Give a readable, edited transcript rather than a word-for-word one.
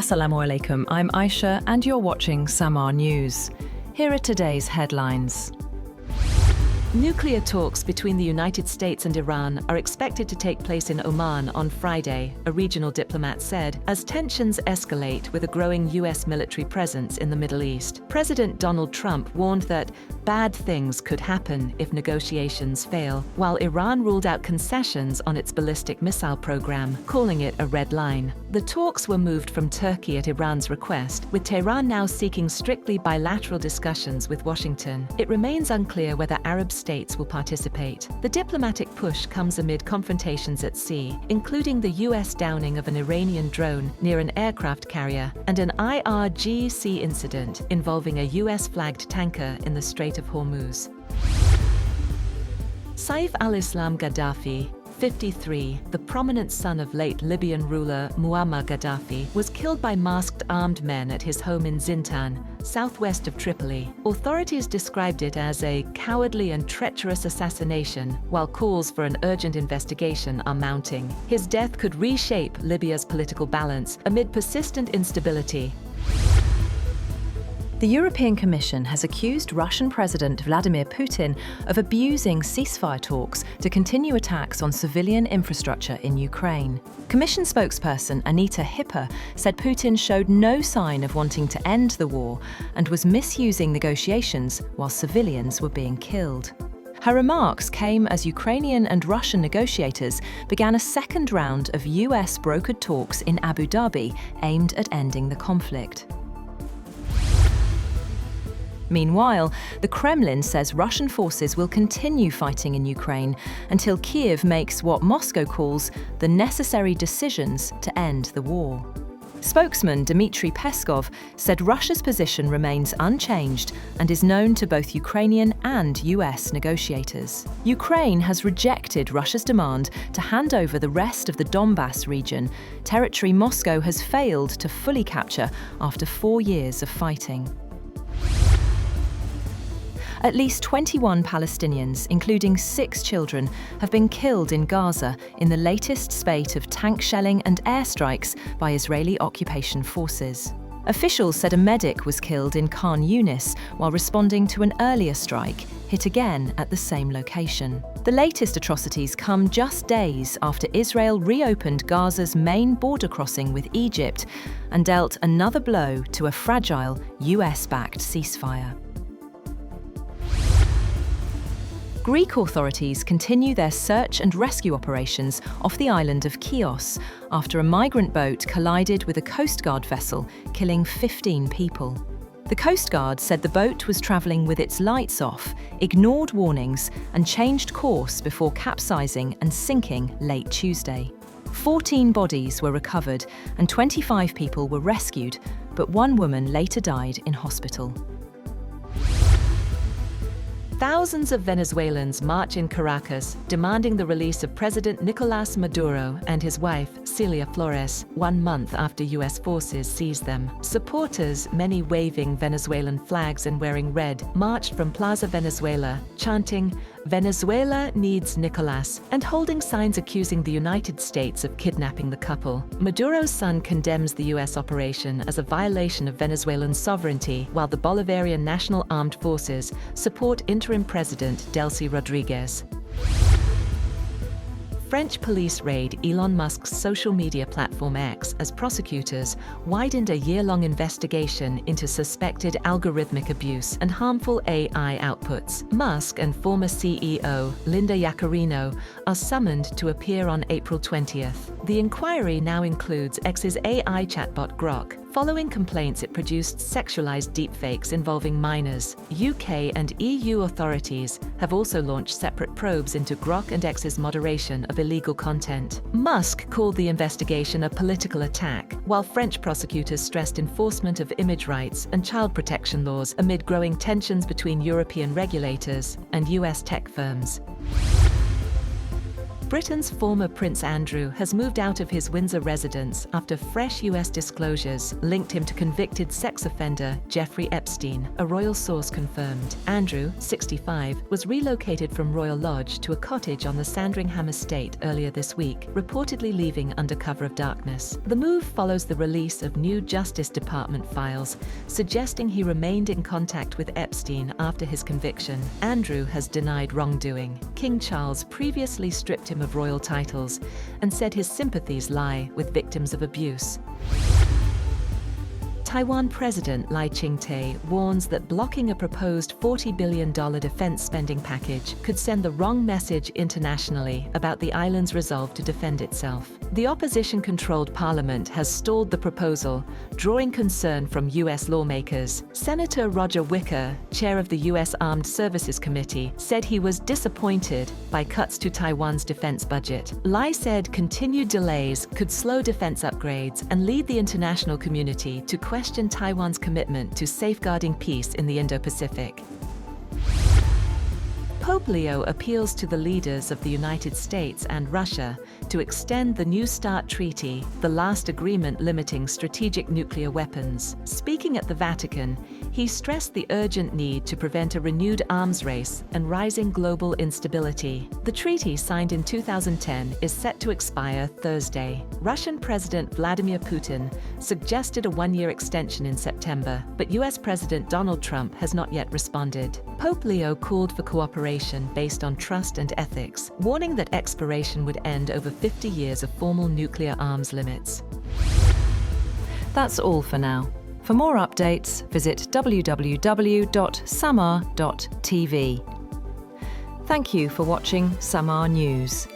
Assalamu alaikum, I'm Aisha and you're watching Samaa News. Here are today's headlines. Nuclear talks between the United States and Iran are expected to take place in Oman on Friday, a regional diplomat said, as tensions escalate with a growing US military presence in the Middle East. President Donald Trump warned that bad things could happen if negotiations fail, while Iran ruled out concessions on its ballistic missile program, calling it a red line. The talks were moved from Turkey at Iran's request, with Tehran now seeking strictly bilateral discussions with Washington. It remains unclear whether Arab states will participate. The diplomatic push comes amid confrontations at sea, including the US downing of an Iranian drone near an aircraft carrier and an IRGC incident involving a US-flagged tanker in the Strait of Hormuz. Saif al-Islam Gaddafi, 53, the prominent son of late Libyan ruler Muammar Gaddafi, was killed by masked armed men at his home in Zintan, southwest of Tripoli. Authorities described it as a cowardly and treacherous assassination, while calls for an urgent investigation are mounting. His death could reshape Libya's political balance amid persistent instability. The European Commission has accused Russian President Vladimir Putin of abusing ceasefire talks to continue attacks on civilian infrastructure in Ukraine. Commission spokesperson Anita Hipper said Putin showed no sign of wanting to end the war and was misusing negotiations while civilians were being killed. Her remarks came as Ukrainian and Russian negotiators began a second round of US brokered talks in Abu Dhabi aimed at ending the conflict. Meanwhile, the Kremlin says Russian forces will continue fighting in Ukraine until Kyiv makes what Moscow calls the necessary decisions to end the war. Spokesman Dmitry Peskov said Russia's position remains unchanged and is known to both Ukrainian and US negotiators. Ukraine has rejected Russia's demand to hand over the rest of the Donbass region, territory Moscow has failed to fully capture after 4 years of fighting. At least 21 Palestinians, including 6 children, have been killed in Gaza in the latest spate of tank shelling and airstrikes by Israeli occupation forces. Officials said a medic was killed in Khan Yunis while responding to an earlier strike, hit again at the same location. The latest atrocities come just days after Israel reopened Gaza's main border crossing with Egypt and dealt another blow to a fragile US-backed ceasefire. Greek authorities continue their search and rescue operations off the island of Chios after a migrant boat collided with a Coast Guard vessel, killing 15 people. The Coast Guard said the boat was travelling with its lights off, ignored warnings, and changed course before capsizing and sinking late Tuesday. 14 bodies were recovered and 25 people were rescued, but one woman later died in hospital. Thousands of Venezuelans march in Caracas, demanding the release of President Nicolás Maduro and his wife, Celia Flores, 1 month after US forces seized them. Supporters, many waving Venezuelan flags and wearing red, marched from Plaza Venezuela, chanting, "Venezuela needs Nicolás," and holding signs accusing the United States of kidnapping the couple. Maduro's son condemns the US operation as a violation of Venezuelan sovereignty, while the Bolivarian National Armed Forces support interim President Delcy Rodriguez. French police raid Elon Musk's social media platform X as prosecutors widened a year-long investigation into suspected algorithmic abuse and harmful AI outputs. Musk and former CEO Linda Yaccarino are summoned to appear on April 20th. The inquiry now includes X's AI chatbot Grok, following complaints it produced sexualized deepfakes involving minors. UK and EU authorities have also launched separate probes into Grok and X's moderation of illegal content. Musk called the investigation a political attack, while French prosecutors stressed enforcement of image rights and child protection laws amid growing tensions between European regulators and US tech firms. Britain's former Prince Andrew has moved out of his Windsor residence after fresh US disclosures linked him to convicted sex offender Jeffrey Epstein, a royal source confirmed. Andrew, 65, was relocated from Royal Lodge to a cottage on the Sandringham estate earlier this week, reportedly leaving under cover of darkness. The move follows the release of new Justice Department files suggesting he remained in contact with Epstein after his conviction. Andrew has denied wrongdoing. King Charles previously stripped him of royal titles and said his sympathies lie with victims of abuse. Taiwan President Lai Ching-te warns that blocking a proposed $40 billion defense spending package could send the wrong message internationally about the island's resolve to defend itself. The opposition-controlled parliament has stalled the proposal, drawing concern from U.S. lawmakers. Senator Roger Wicker, chair of the U.S. Armed Services Committee, said he was disappointed by cuts to Taiwan's defense budget. Lai said continued delays could slow defense upgrades and lead the international community to question Taiwan's commitment to safeguarding peace in the Indo-Pacific. Pope Leo appeals to the leaders of the United States and Russia to extend the New START Treaty, the last agreement limiting strategic nuclear weapons. Speaking at the Vatican, he stressed the urgent need to prevent a renewed arms race and rising global instability. The treaty, signed in 2010, is set to expire Thursday. Russian President Vladimir Putin suggested a one-year extension in September, but US President Donald Trump has not yet responded. Pope Leo called for cooperation based on trust and ethics, warning that expiration would end over 50 years of formal nuclear arms limits. That's all for now. For more updates, visit www.samaa.tv. Thank you for watching Samaa News.